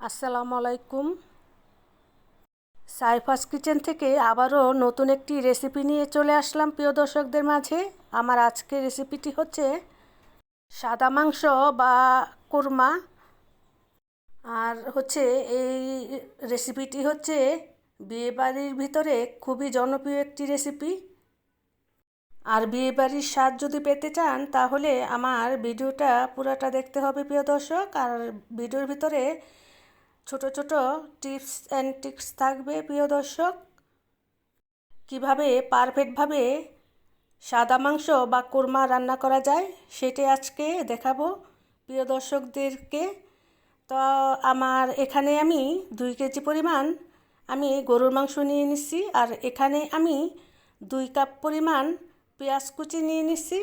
আসসালামু আলাইকুম। সাইফাস কিচেন থেকে আবারও নতুন একটি রেসিপি নিয়ে চলে আসলাম প্রিয় দর্শকদের মাঝে। আমার আজকের রেসিপিটি হচ্ছে সাদা মাংস বা কোরমা। আর হচ্ছে এই রেসিপিটি হচ্ছে বিয়েবাড়ির ভিতরে খুবই জনপ্রিয় একটি রেসিপি। আর বিয়েবাড়ির স্বাদ যদি পেতে চান তাহলে আমার ভিডিওটা পুরোটা দেখতে হবে প্রিয় দর্শক। আর ভিডিওর ভিতরে ছোট ছোট টিপস অ্যান্ড ট্রিক্স থাকবে প্রিয় দর্শক। কিভাবে পারফেক্টভাবে সাদা মাংস বা কোরমা রান্না করা যায় সেটাই আজকে দেখাবো প্রিয় দর্শকদেরকে। তো আমার এখানে আমি 2 কেজি পরিমাণ আমি গরুর মাংস নিয়ে নিচ্ছি। আর এখানে আমি 2 কাপ পরিমাণ পেঁয়াজ কুচি নিয়ে নিচ্ছি।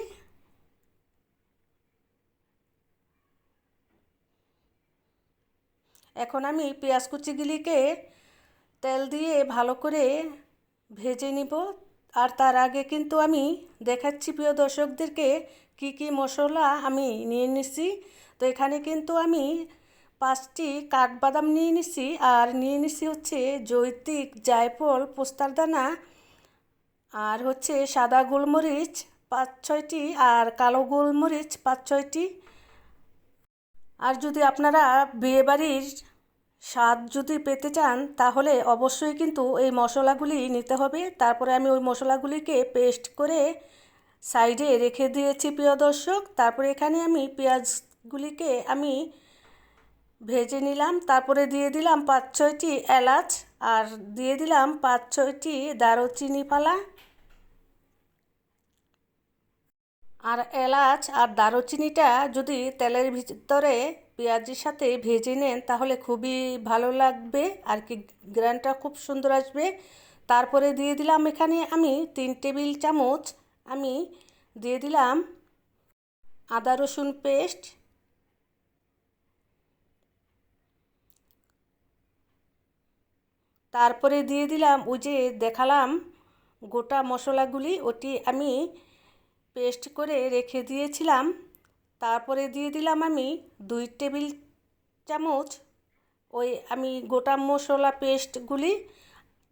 এখন আমি পেঁয়াজ কুচিগুলিকে তেল দিয়ে ভালো করে ভেজে নিব। আর তার আগে কিন্তু আমি দেখাচ্ছি প্রিয় দর্শকদেরকে কি কি মশলা আমি নিয়ে নিচ্ছি। তো এখানে কিন্তু আমি 5টি কাঠবাদাম নিয়ে নিচ্ছি। আর নিয়ে নিচ্ছি হচ্ছে জৈত্রিক, জায়ফল, পোস্তার দানা, আর হচ্ছে সাদা গোলমরিচ 5-6টি, আর কালো গোলমরিচ 5-6টি। আর যদি আপনারা বিয়েবাড়ির স্বাদ যদি পেতে চান তাহলে অবশ্যই কিন্তু এই মশলাগুলি নিতে হবে। তারপরে আমি ওই মশলাগুলিকে পেস্ট করে সাইডে রেখে দিয়েছি প্রিয় দর্শক। তারপরে এখানে আমি পেঁয়াজগুলিকে আমি ভেজে নিলাম। তারপরে দিয়ে দিলাম 5-6টি এলাচ, আর দিয়ে দিলাম 5-6টি দারুচিনি ফালা। আর এলাচ আর দারুচিনিটা যদি তেলের ভিতরে পেঁয়াজের সাথে ভেজে নেন তাহলে খুবই ভালো লাগবে, আর কি গ্রানটা খুব সুন্দর আসবে। তারপরে দিয়ে দিলাম এখানে আমি 3 টেবিল চামচ আমি দিয়ে দিলাম আদা রসুন পেস্ট। তারপরে দিয়ে দিলাম ওই যে দেখালাম গোটা মশলাগুলি, ওটি আমি পেস্ট করে রেখে দিয়েছিলাম। তারপরে দিয়ে দিলাম আমি 2 টেবিল চামচ ওই আমি গোটা মশলা পেস্টগুলি।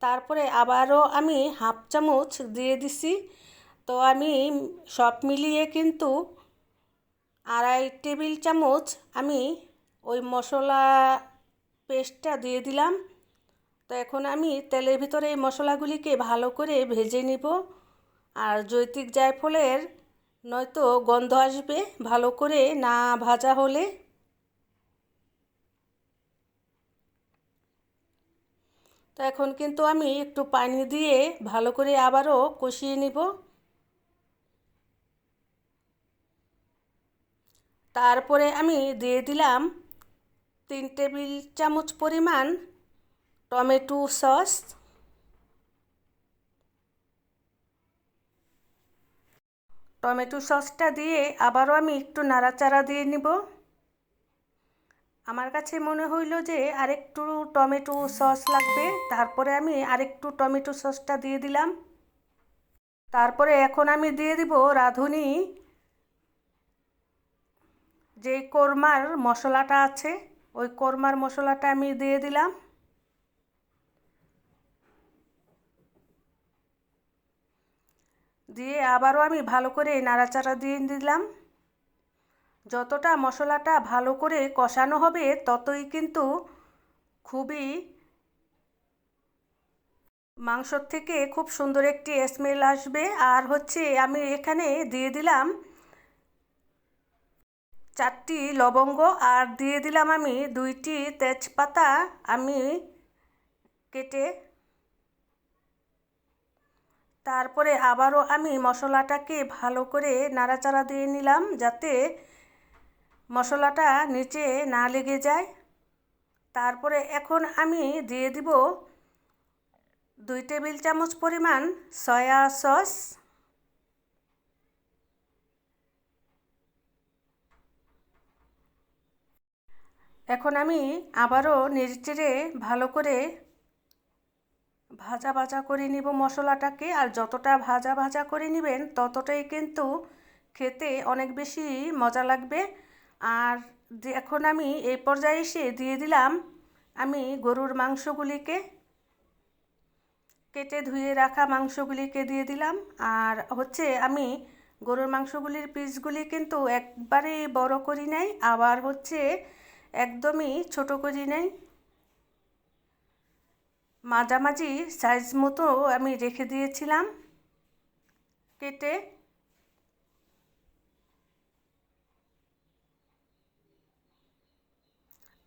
তারপরে আবারও আমি 1/2 চামচ দিয়ে দিছি। তো আমি সব মিলিয়ে কিন্তু 2.5 টেবিল চামচ আমি ওই মশলা পেস্টটা দিয়ে দিলাম। তো এখন আমি তেলের ভিতরে এই মশলাগুলিকে ভালো করে ভেজে নিব। আর জৈত্রিক জায়ফলের নয়তো গন্ধ আসবে ভালো করে না ভাজা হলে। তো এখন কিন্তু আমি একটু পানি দিয়ে ভালো করে আবারও কষিয়ে নিব। তারপরে আমি দিয়ে দিলাম 3 টেবিল চামচ পরিমাণ টমেটো সস। টমেটো সসটা দিয়ে আবারও আমি একটু নাড়াচাড়া দিয়ে নিব। আমার কাছে মনে হইল যে আরেকটু টমেটো সস লাগবে, তারপরে আমি আরেকটু টমেটো সসটা দিয়ে দিলাম। তারপরে এখন আমি দিয়ে দিব রাঁধুনি যে কোরমার মশলাটা আছে ওই কোরমার মশলাটা আমি দিয়ে দিলাম। দিয়ে আবারও আমি ভালো করে নাড়াচাড়া দিয়ে দিলাম। যতটা মশলাটা ভালো করে কষানো হবে ততই কিন্তু খুবই মাংসর থেকে খুব সুন্দর একটি স্মেল আসবে। আর হচ্ছে আমি এখানে দিয়ে দিলাম 4টি লবঙ্গ, আর দিয়ে দিলাম আমি 2টি তেজপাতা আমি কেটে। তারপরে আবারও আমি মশলাটাকে ভালো করে নাড়াচাড়া দিয়ে নিলাম যাতে মশলাটা নিচে না লেগে যায়। তারপরে এখন আমি দিয়ে দিব 2 টেবিল চামচ পরিমাণ সয়া সস। এখন আমি আবারও নেড়েচেড়ে ভালো করে ভাজা ভাজা করে নিব মশলাটাকে। আর যতটা ভাজা ভাজা করে নেবেন ততটাই কিন্তু খেতে অনেক বেশি মজা লাগবে। আর এখন আমি এই পর্যায়ে এসে দিয়ে দিলাম আমি গরুর মাংসগুলিকে কেটে ধুয়ে রাখা মাংসগুলিকে দিয়ে দিলাম। আর হচ্ছে আমি গরুর মাংসগুলির পিসগুলি কিন্তু একবারে বড় করি নাই, আবার হচ্ছে একদমই ছোট করি নাই, মাঝামাঝি সাইজ মতো আমি রেখে দিয়েছিলাম কেটে।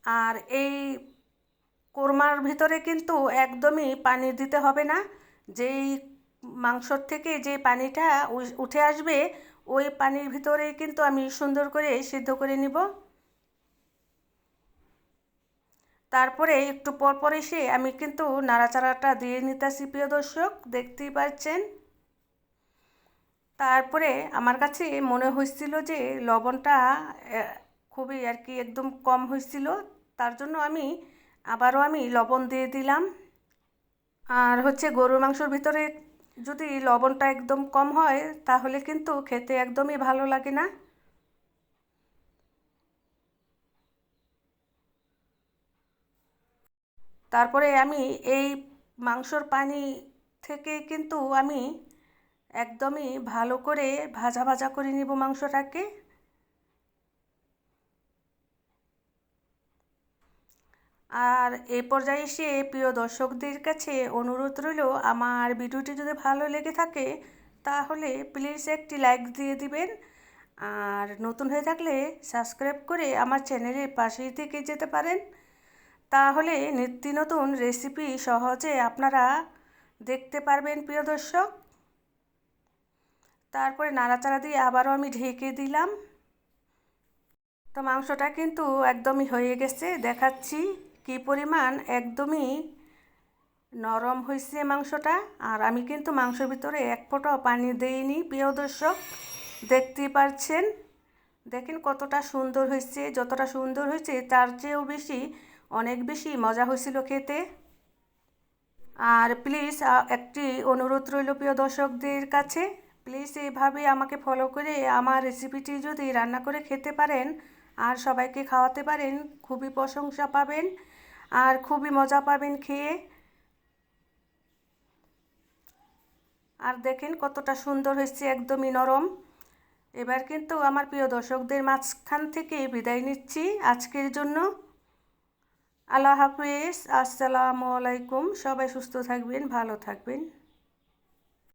আর এই কোরমার ভিতরে কিন্তু একদমই পানি দিতে হবে না। যেই মাংসর থেকে যে পানিটা উঠে আসবে ওই পানির ভিতরেই কিন্তু আমি সুন্দর করে সিদ্ধ করে নিব। তারপরে একটু পর এসে আমি কিন্তু নাড়াচাড়াটা দিয়ে নিতেছি প্রিয় দর্শক, দেখতেই পাচ্ছেন। তারপরে আমার কাছে মনে হয়েছিল যে লবণটা খুবই আর কি একদম কম হয়েছিল, তার জন্য আবারও আমি লবণ দিয়ে দিলাম। আর হচ্ছে গরুর মাংসর ভিতরে যদি লবণটা একদম কম হয় তাহলে কিন্তু খেতে একদমই ভালো লাগে না। তারপরে আমি এই মাংসর পানি থেকে কিন্তু আমি একদমই ভালো করে ভাজা ভাজা করে নিব মাংসটাকে। আর এই পর্যায়ে এসে প্রিয় দর্শকদের কাছে অনুরোধ রইল, আমার ভিডিওটি যদি ভালো লেগে থাকে তাহলে প্লিজ একটি লাইক দিয়ে দিবেন। আর নতুন হয়ে থাকলে সাবস্ক্রাইব করে আমার চ্যানেলের পাশেই থেকে যেতে পারেন, তাহলে নিত্য নতুন রেসিপি সহজে আপনারা দেখতে পারবেন প্রিয় দর্শক। তারপরে নাড়াচাড়া দিয়ে আবারও আমি ঢেকে দিলাম। তো মাংসটা কিন্তু একদমই হয়ে গেছে, দেখাচ্ছি কি পরিমাণ একদমই নরম হয়েছে মাংসটা। আর আমি কিন্তু মাংসের ভিতরে এক ফোঁটাও পানি দেইনি প্রিয় দর্শক, দেখতেই পাচ্ছেন। দেখেন কতটা সুন্দর হয়েছে, যতটা সুন্দর হয়েছে তার চেয়েও বেশি অনেক বেশি মজা হয়েছিল খেতে। আর প্লিজ একটি অনুরোধ রইল প্রিয় দর্শকদের কাছে, প্লিজ এইভাবে আমাকে ফলো করে আমার রেসিপিটি যদি রান্না করে খেতে পারেন আর সবাইকে খাওয়াতে পারেন, খুবই প্রশংসা পাবেন আর খুবই মজা পাবেন খেয়ে। আর দেখেন কতটা সুন্দর হয়েছে, একদমই নরম। এবার কিন্তু আমার প্রিয় দর্শকদের মাঝখান থেকে বিদায় নিচ্ছি আজকের জন্য। আল্লাহ হাফিজ, আসসালামু আলাইকুম। সবাই সুস্থ থাকবেন, ভালো থাকবেন।